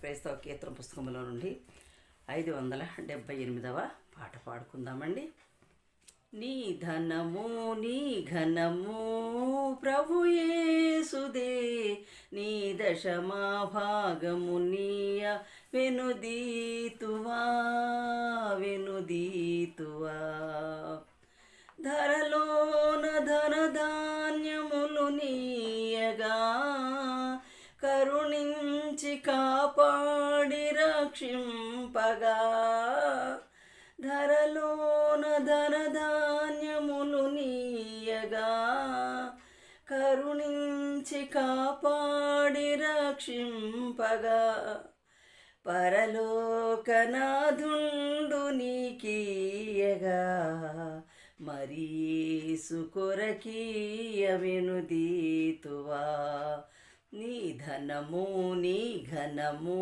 క్రైస్తవ కీర్తన పుస్తకంలో నుండి 578వ పాట పాడుకుందామండి. నీ ధనము నీ ఘనము ప్రభుయేసుదే, నీ దశమా భాగము నీయ వెనుదీతువా వెనుదీతువా. ధరలోన ధనధాన్యములు నీయగా కరుణించి కాపాడి రక్షింపగా. ధరలోన ధనధాన్యములు నీయగా కరుణించి కాపాడి రక్షింపగా. పరలోకనాథుండు నీకీయగా మరి యేసు కొరకీయ వెనుదీతువా. నీ ధనము నీ ఘనము